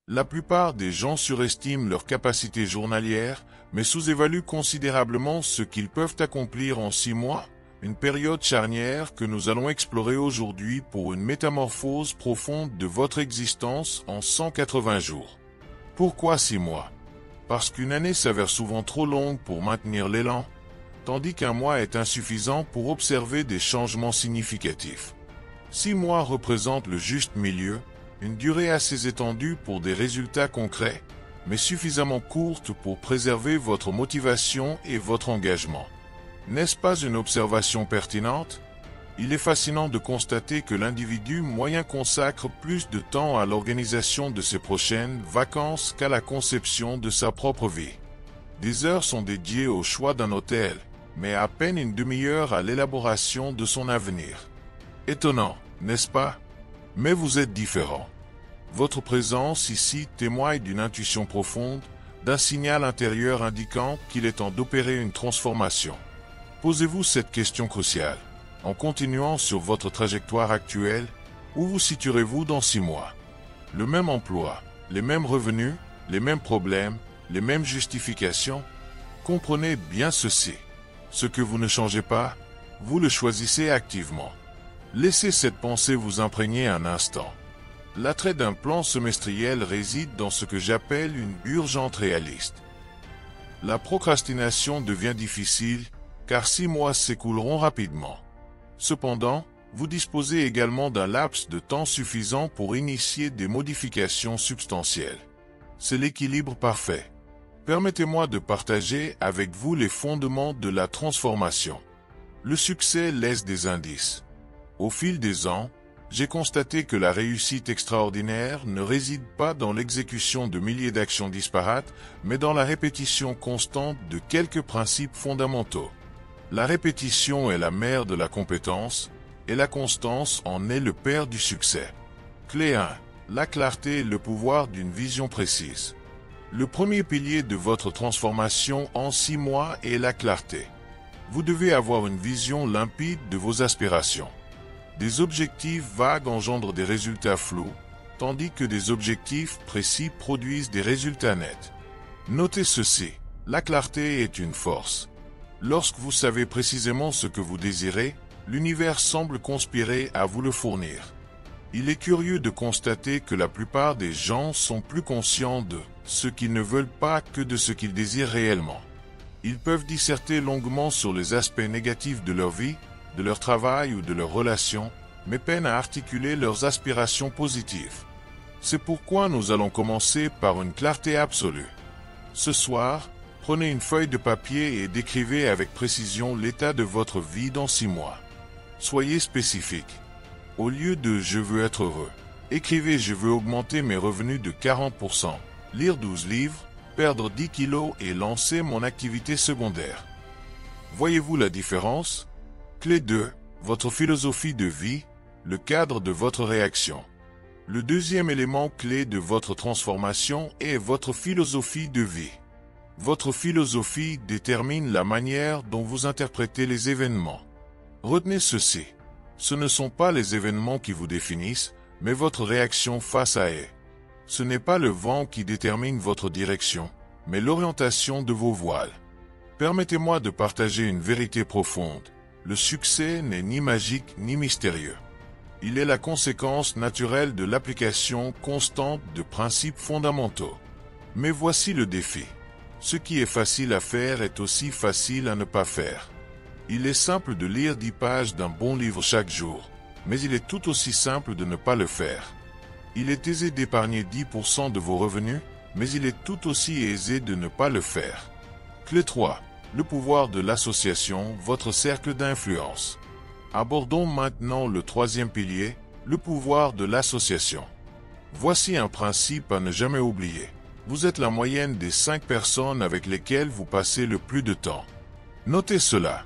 La plupart des gens surestiment leurs capacités journalières, mais sous-évaluent considérablement ce qu'ils peuvent accomplir en 6 mois, une période charnière que nous allons explorer aujourd'hui pour une métamorphose profonde de votre existence en 180 jours. Pourquoi 6 mois? Parce qu'une année s'avère souvent trop longue pour maintenir l'élan, tandis qu'un mois est insuffisant pour observer des changements significatifs. 6 mois représentent le juste milieu, une durée assez étendue pour des résultats concrets, mais suffisamment courte pour préserver votre motivation et votre engagement. N'est-ce pas une observation pertinente? Il est fascinant de constater que l'individu moyen consacre plus de temps à l'organisation de ses prochaines vacances qu'à la conception de sa propre vie. Des heures sont dédiées au choix d'un hôtel, mais à peine une demi-heure à l'élaboration de son avenir. Étonnant, n'est-ce pas? Mais vous êtes différent. Votre présence ici témoigne d'une intuition profonde, d'un signal intérieur indiquant qu'il est temps d'opérer une transformation. Posez-vous cette question cruciale. En continuant sur votre trajectoire actuelle, où vous situerez-vous dans 6 mois? Le même emploi, les mêmes revenus, les mêmes problèmes, les mêmes justifications? Comprenez bien ceci. Ce que vous ne changez pas, vous le choisissez activement. Laissez cette pensée vous imprégner un instant. L'attrait d'un plan semestriel réside dans ce que j'appelle une urgence réaliste. La procrastination devient difficile, car 6 mois s'écouleront rapidement. Cependant, vous disposez également d'un laps de temps suffisant pour initier des modifications substantielles. C'est l'équilibre parfait. Permettez-moi de partager avec vous les fondements de la transformation. Le succès laisse des indices. Au fil des ans, j'ai constaté que la réussite extraordinaire ne réside pas dans l'exécution de milliers d'actions disparates, mais dans la répétition constante de quelques principes fondamentaux. La répétition est la mère de la compétence, et la constance en est le père du succès. Clé 1. La clarté et le pouvoir d'une vision précise. Le premier pilier de votre transformation en 6 mois est la clarté. Vous devez avoir une vision limpide de vos aspirations. Des objectifs vagues engendrent des résultats flous, tandis que des objectifs précis produisent des résultats nets. Notez ceci, la clarté est une force. Lorsque vous savez précisément ce que vous désirez, l'univers semble conspirer à vous le fournir. Il est curieux de constater que la plupart des gens sont plus conscients de ce qu'ils ne veulent pas que de ce qu'ils désirent réellement. Ils peuvent disserter longuement sur les aspects négatifs de leur vie, de leur travail ou de leurs relations, mais peinent à articuler leurs aspirations positives. C'est pourquoi nous allons commencer par une clarté absolue. Ce soir, prenez une feuille de papier et décrivez avec précision l'état de votre vie dans 6 mois. Soyez spécifique. Au lieu de « je veux être heureux », écrivez « je veux augmenter mes revenus de 40%, lire 12 livres, perdre 10 kilos et lancer mon activité secondaire ». Voyez-vous la différence? Clé 2. Votre philosophie de vie, le cadre de votre réaction. Le deuxième élément clé de votre transformation est votre philosophie de vie. Votre philosophie détermine la manière dont vous interprétez les événements. Retenez ceci. Ce ne sont pas les événements qui vous définissent, mais votre réaction face à eux. Ce n'est pas le vent qui détermine votre direction, mais l'orientation de vos voiles. Permettez-moi de partager une vérité profonde. Le succès n'est ni magique ni mystérieux. Il est la conséquence naturelle de l'application constante de principes fondamentaux. Mais voici le défi. Ce qui est facile à faire est aussi facile à ne pas faire. Il est simple de lire 10 pages d'un bon livre chaque jour, mais il est tout aussi simple de ne pas le faire. Il est aisé d'épargner 10% de vos revenus, mais il est tout aussi aisé de ne pas le faire. Clé 3. Le pouvoir de l'association, votre cercle d'influence. Abordons maintenant le troisième pilier, le pouvoir de l'association. Voici un principe à ne jamais oublier. Vous êtes la moyenne des 5 personnes avec lesquelles vous passez le plus de temps. Notez cela.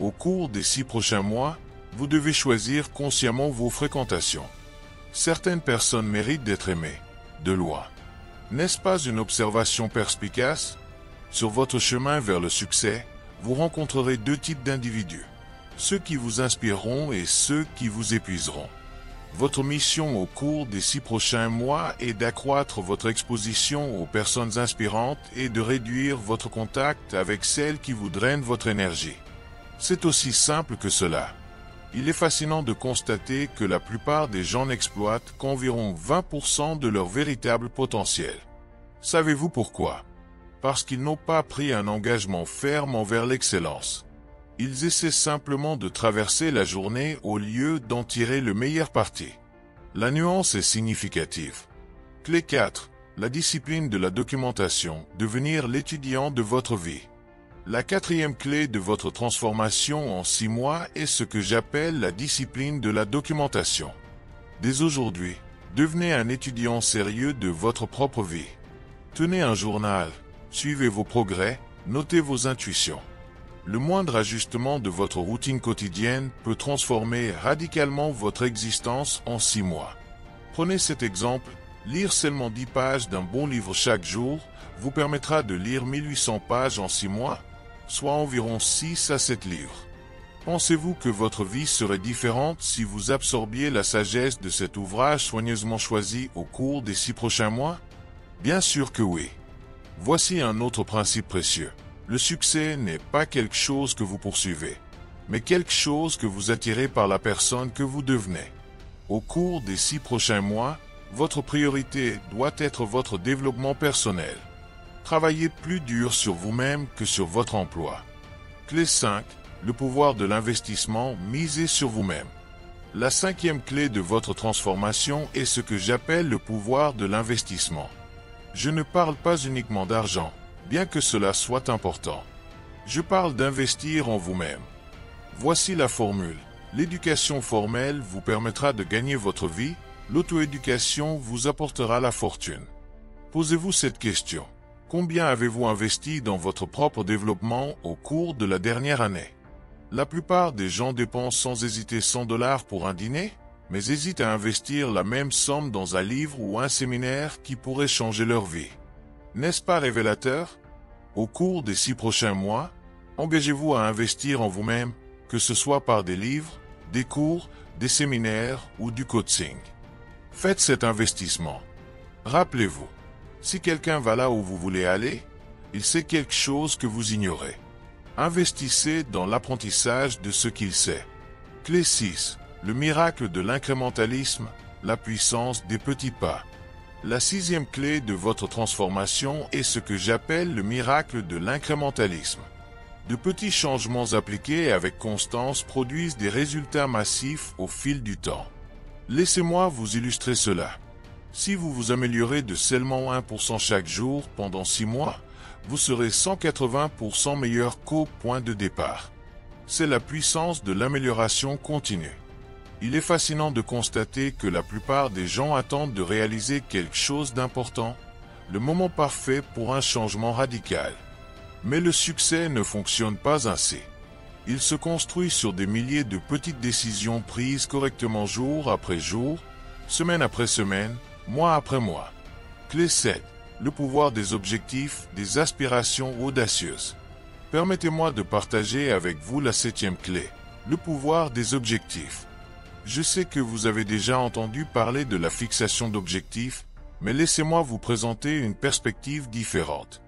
Au cours des 6 prochains mois, vous devez choisir consciemment vos fréquentations. Certaines personnes méritent d'être aimées, de loin. N'est-ce pas une observation perspicace? Sur votre chemin vers le succès, vous rencontrerez 2 types d'individus. Ceux qui vous inspireront et ceux qui vous épuiseront. Votre mission au cours des 6 prochains mois est d'accroître votre exposition aux personnes inspirantes et de réduire votre contact avec celles qui vous drainent votre énergie. C'est aussi simple que cela. Il est fascinant de constater que la plupart des gens n'exploitent qu'environ 20% de leur véritable potentiel. Savez-vous pourquoi? Parce qu'ils n'ont pas pris un engagement ferme envers l'excellence. Ils essaient simplement de traverser la journée au lieu d'en tirer le meilleur parti. La nuance est significative. Clé 4. La discipline de la documentation, devenir l'étudiant de votre vie. La quatrième clé de votre transformation en 6 mois est ce que j'appelle la discipline de la documentation. Dès aujourd'hui, devenez un étudiant sérieux de votre propre vie. Tenez un journal, suivez vos progrès, notez vos intuitions. Le moindre ajustement de votre routine quotidienne peut transformer radicalement votre existence en 6 mois. Prenez cet exemple, lire seulement 10 pages d'un bon livre chaque jour vous permettra de lire 1800 pages en 6 mois, soit environ 6 à 7 livres. Pensez-vous que votre vie serait différente si vous absorbiez la sagesse de cet ouvrage soigneusement choisi au cours des 6 prochains mois? Bien sûr que oui. Voici un autre principe précieux. Le succès n'est pas quelque chose que vous poursuivez, mais quelque chose que vous attirez par la personne que vous devenez. Au cours des 6 prochains mois, votre priorité doit être votre développement personnel. Travaillez plus dur sur vous-même que sur votre emploi. Clé 5. Le pouvoir de l'investissement, misez sur vous-même. La 5e clé de votre transformation est ce que j'appelle le pouvoir de l'investissement. Je ne parle pas uniquement d'argent, bien que cela soit important. Je parle d'investir en vous-même. Voici la formule. L'éducation formelle vous permettra de gagner votre vie, l'auto-éducation vous apportera la fortune. Posez-vous cette question. Combien avez-vous investi dans votre propre développement au cours de la dernière année? La plupart des gens dépensent sans hésiter 100 $ pour un dîner, mais hésitent à investir la même somme dans un livre ou un séminaire qui pourrait changer leur vie. N'est-ce pas révélateur? Au cours des 6 prochains mois, engagez-vous à investir en vous-même, que ce soit par des livres, des cours, des séminaires ou du coaching. Faites cet investissement. Rappelez-vous, si quelqu'un va là où vous voulez aller, il sait quelque chose que vous ignorez. Investissez dans l'apprentissage de ce qu'il sait. Clé 6. Le miracle de l'incrémentalisme, la puissance des petits pas. La 6e clé de votre transformation est ce que j'appelle le miracle de l'incrémentalisme. De petits changements appliqués avec constance produisent des résultats massifs au fil du temps. Laissez-moi vous illustrer cela. Si vous vous améliorez de seulement 1% chaque jour pendant 6 mois, vous serez 180% meilleur qu'au point de départ. C'est la puissance de l'amélioration continue. Il est fascinant de constater que la plupart des gens attendent de réaliser quelque chose d'important, le moment parfait pour un changement radical. Mais le succès ne fonctionne pas ainsi. Il se construit sur des milliers de petites décisions prises correctement jour après jour, semaine après semaine, mois après mois. Clé 7. Le pouvoir des objectifs, des aspirations audacieuses. Permettez-moi de partager avec vous la 7e clé, le pouvoir des objectifs. Je sais que vous avez déjà entendu parler de la fixation d'objectifs, mais laissez-moi vous présenter une perspective différente.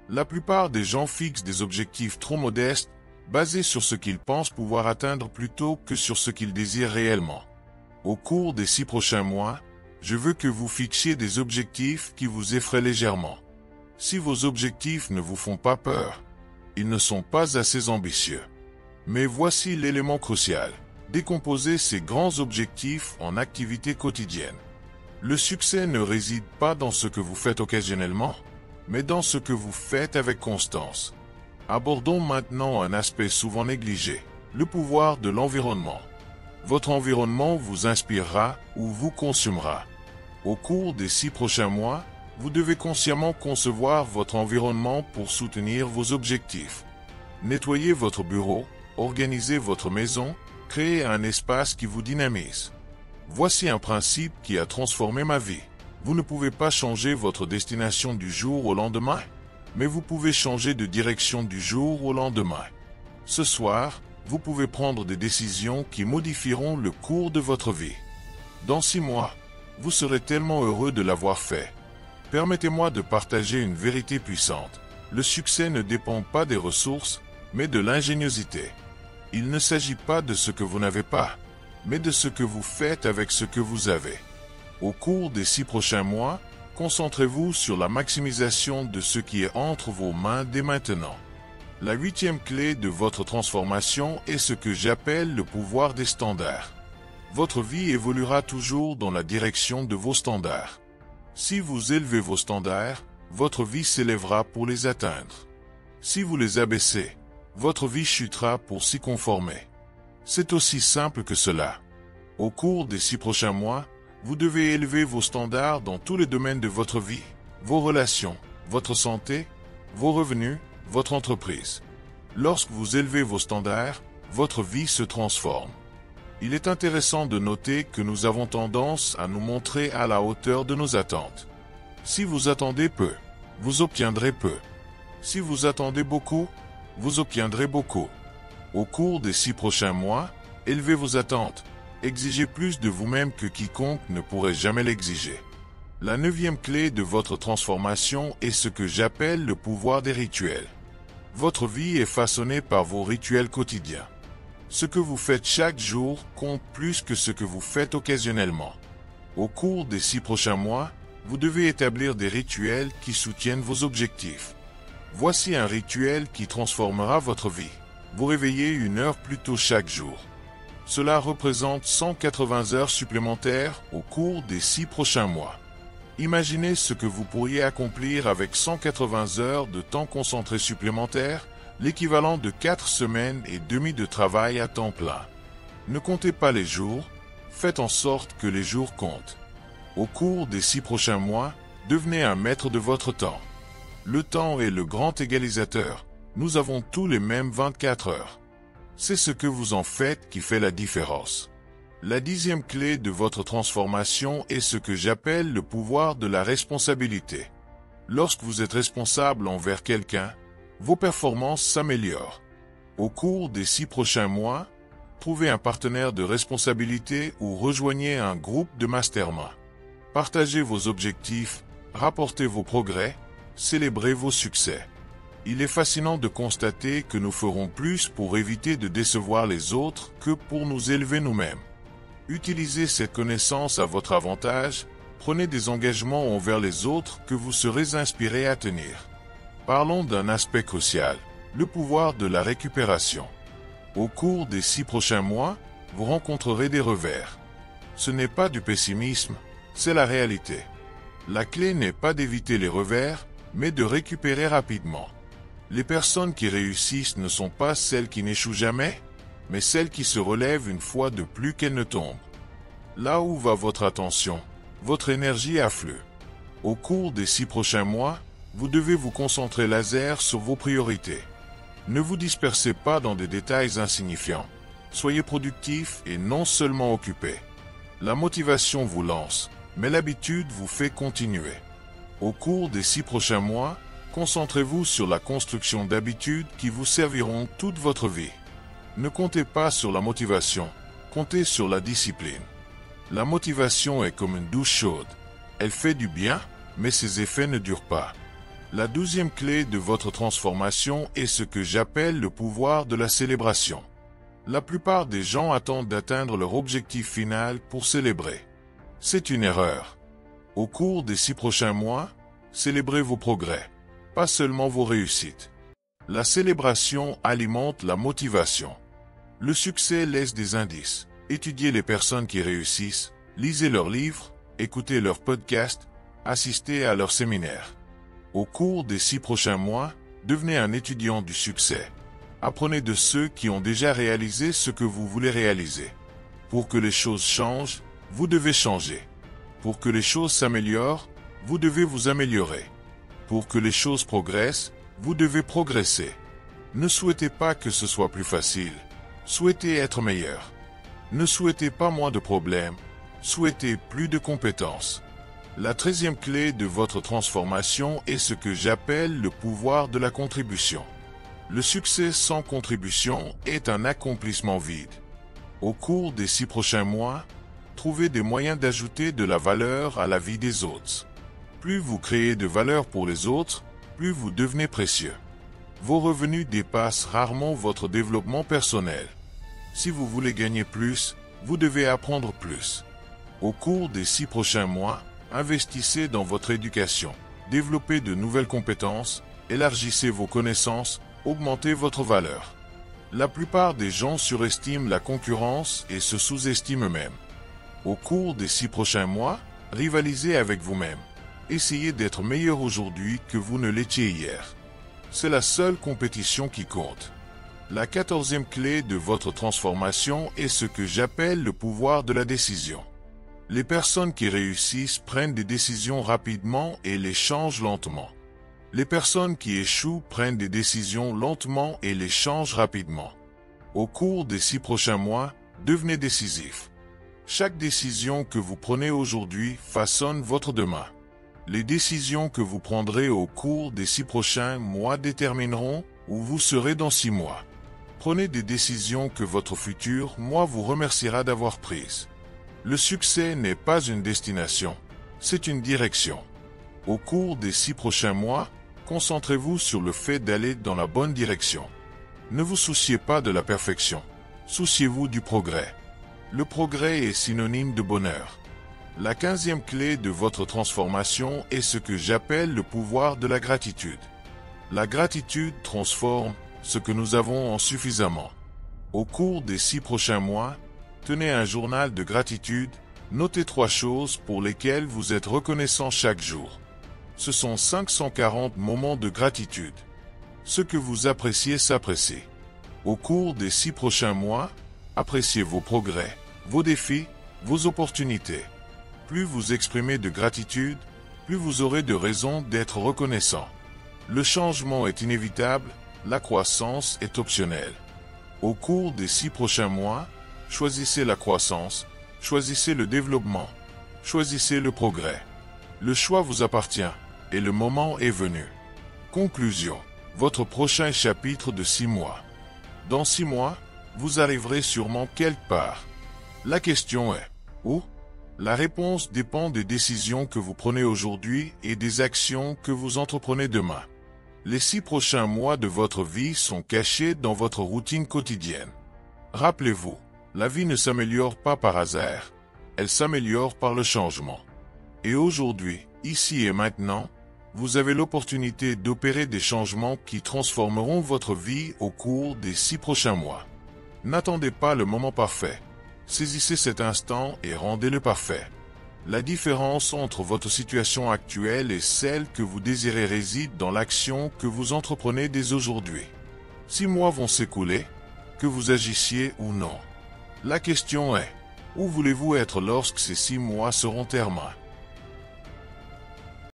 La plupart des gens fixent des objectifs trop modestes, basés sur ce qu'ils pensent pouvoir atteindre plutôt que sur ce qu'ils désirent réellement. Au cours des 6 prochains mois, je veux que vous fixiez des objectifs qui vous effraient légèrement. Si vos objectifs ne vous font pas peur, ils ne sont pas assez ambitieux. Mais voici l'élément crucial. Décomposez ces grands objectifs en activités quotidiennes. Le succès ne réside pas dans ce que vous faites occasionnellement, mais dans ce que vous faites avec constance. Abordons maintenant un aspect souvent négligé, le pouvoir de l'environnement. Votre environnement vous inspirera ou vous consumera. Au cours des 6 prochains mois, vous devez consciemment concevoir votre environnement pour soutenir vos objectifs. Nettoyez votre bureau, organisez votre maison, créez un espace qui vous dynamise. Voici un principe qui a transformé ma vie. Vous ne pouvez pas changer votre destination du jour au lendemain, mais vous pouvez changer de direction du jour au lendemain. Ce soir, vous pouvez prendre des décisions qui modifieront le cours de votre vie. Dans 6 mois, vous serez tellement heureux de l'avoir fait. Permettez-moi de partager une vérité puissante. Le succès ne dépend pas des ressources, mais de l'ingéniosité. Il ne s'agit pas de ce que vous n'avez pas, mais de ce que vous faites avec ce que vous avez. Au cours des 6 prochains mois, concentrez-vous sur la maximisation de ce qui est entre vos mains dès maintenant. La 8e clé de votre transformation est ce que j'appelle le pouvoir des standards. Votre vie évoluera toujours dans la direction de vos standards. Si vous élevez vos standards, votre vie s'élèvera pour les atteindre. Si vous les abaissez, votre vie chutera pour s'y conformer. C'est aussi simple que cela. Au cours des 6 prochains mois, vous devez élever vos standards dans tous les domaines de votre vie, vos relations, votre santé, vos revenus, votre entreprise. Lorsque vous élevez vos standards, votre vie se transforme. Il est intéressant de noter que nous avons tendance à nous montrer à la hauteur de nos attentes. Si vous attendez peu, vous obtiendrez peu. Si vous attendez beaucoup, vous obtiendrez beaucoup. Au cours des 6 prochains mois, élevez vos attentes. Exigez plus de vous-même que quiconque ne pourrait jamais l'exiger. La 9e clé de votre transformation est ce que j'appelle le pouvoir des rituels. Votre vie est façonnée par vos rituels quotidiens. Ce que vous faites chaque jour compte plus que ce que vous faites occasionnellement. Au cours des 6 prochains mois, vous devez établir des rituels qui soutiennent vos objectifs. Voici un rituel qui transformera votre vie. Vous réveillez 1 heure plus tôt chaque jour. Cela représente 180 heures supplémentaires au cours des 6 prochains mois. Imaginez ce que vous pourriez accomplir avec 180 heures de temps concentré supplémentaires, l'équivalent de 4 semaines et demie de travail à temps plein. Ne comptez pas les jours, faites en sorte que les jours comptent. Au cours des 6 prochains mois, devenez un maître de votre temps. Le temps est le grand égalisateur. Nous avons tous les mêmes 24 heures. C'est ce que vous en faites qui fait la différence. La 10e clé de votre transformation est ce que j'appelle le pouvoir de la responsabilité. Lorsque vous êtes responsable envers quelqu'un, vos performances s'améliorent. Au cours des 6 prochains mois, trouvez un partenaire de responsabilité ou rejoignez un groupe de mastermind. Partagez vos objectifs, rapportez vos progrès, célébrez vos succès. Il est fascinant de constater que nous ferons plus pour éviter de décevoir les autres que pour nous élever nous-mêmes. Utilisez cette connaissance à votre avantage, prenez des engagements envers les autres que vous serez inspiré à tenir. Parlons d'un aspect crucial, le pouvoir de la récupération. Au cours des 6 prochains mois, vous rencontrerez des revers. Ce n'est pas du pessimisme, c'est la réalité. La clé n'est pas d'éviter les revers, mais de récupérer rapidement. Les personnes qui réussissent ne sont pas celles qui n'échouent jamais, mais celles qui se relèvent une fois de plus qu'elles ne tombent. Là où va votre attention, votre énergie afflue. Au cours des 6 prochains mois, vous devez vous concentrer laser sur vos priorités. Ne vous dispersez pas dans des détails insignifiants. Soyez productif et non seulement occupé. La motivation vous lance, mais l'habitude vous fait continuer. Au cours des 6 prochains mois, concentrez-vous sur la construction d'habitudes qui vous serviront toute votre vie. Ne comptez pas sur la motivation, comptez sur la discipline. La motivation est comme une douche chaude. Elle fait du bien, mais ses effets ne durent pas. La 12e clé de votre transformation est ce que j'appelle le pouvoir de la célébration. La plupart des gens attendent d'atteindre leur objectif final pour célébrer. C'est une erreur. Au cours des 6 prochains mois, célébrez vos progrès, pas seulement vos réussites. La célébration alimente la motivation. Le succès laisse des indices. Étudiez les personnes qui réussissent, lisez leurs livres, écoutez leurs podcasts, assistez à leurs séminaires. Au cours des 6 prochains mois, devenez un étudiant du succès. Apprenez de ceux qui ont déjà réalisé ce que vous voulez réaliser. Pour que les choses changent, vous devez changer. Pour que les choses s'améliorent, vous devez vous améliorer. Pour que les choses progressent, vous devez progresser. Ne souhaitez pas que ce soit plus facile. Souhaitez être meilleur. Ne souhaitez pas moins de problèmes. Souhaitez plus de compétences. La 13e clé de votre transformation est ce que j'appelle le pouvoir de la contribution. Le succès sans contribution est un accomplissement vide. Au cours des 6 prochains mois, trouvez des moyens d'ajouter de la valeur à la vie des autres. Plus vous créez de valeur pour les autres, plus vous devenez précieux. Vos revenus dépassent rarement votre développement personnel. Si vous voulez gagner plus, vous devez apprendre plus. Au cours des 6 prochains mois, investissez dans votre éducation, développez de nouvelles compétences, élargissez vos connaissances, augmentez votre valeur. La plupart des gens surestiment la concurrence et se sous-estiment eux-mêmes. Au cours des 6 prochains mois, rivalisez avec vous-même. Essayez d'être meilleur aujourd'hui que vous ne l'étiez hier. C'est la seule compétition qui compte. La 14e clé de votre transformation est ce que j'appelle le pouvoir de la décision. Les personnes qui réussissent prennent des décisions rapidement et les changent lentement. Les personnes qui échouent prennent des décisions lentement et les changent rapidement. Au cours des 6 prochains mois, devenez décisif. Chaque décision que vous prenez aujourd'hui façonne votre demain. Les décisions que vous prendrez au cours des 6 prochains mois détermineront où vous serez dans 6 mois. Prenez des décisions que votre futur moi vous remerciera d'avoir prises. Le succès n'est pas une destination, c'est une direction. Au cours des 6 prochains mois, concentrez-vous sur le fait d'aller dans la bonne direction. Ne vous souciez pas de la perfection, souciez-vous du progrès. Le progrès est synonyme de bonheur. La 15e clé de votre transformation est ce que j'appelle le pouvoir de la gratitude. La gratitude transforme ce que nous avons en suffisamment. Au cours des 6 prochains mois, tenez un journal de gratitude, notez 3 choses pour lesquelles vous êtes reconnaissant chaque jour. Ce sont 540 moments de gratitude. Ce que vous appréciez s'apprécie. Au cours des 6 prochains mois, appréciez vos progrès, vos défis, vos opportunités. Plus vous exprimez de gratitude, plus vous aurez de raisons d'être reconnaissant. Le changement est inévitable, la croissance est optionnelle. Au cours des 6 prochains mois, choisissez la croissance, choisissez le développement, choisissez le progrès. Le choix vous appartient, et le moment est venu. Conclusion. Votre prochain chapitre de 6 mois. Dans 6 mois, vous arriverez sûrement quelque part. La question est, où? La réponse dépend des décisions que vous prenez aujourd'hui et des actions que vous entreprenez demain. Les 6 prochains mois de votre vie sont cachés dans votre routine quotidienne. Rappelez-vous, la vie ne s'améliore pas par hasard, elle s'améliore par le changement. Et aujourd'hui, ici et maintenant, vous avez l'opportunité d'opérer des changements qui transformeront votre vie au cours des 6 prochains mois. N'attendez pas le moment parfait. Saisissez cet instant et rendez-le parfait. La différence entre votre situation actuelle et celle que vous désirez réside dans l'action que vous entreprenez dès aujourd'hui. 6 mois vont s'écouler, que vous agissiez ou non. La question est, où voulez-vous être lorsque ces 6 mois seront terminés?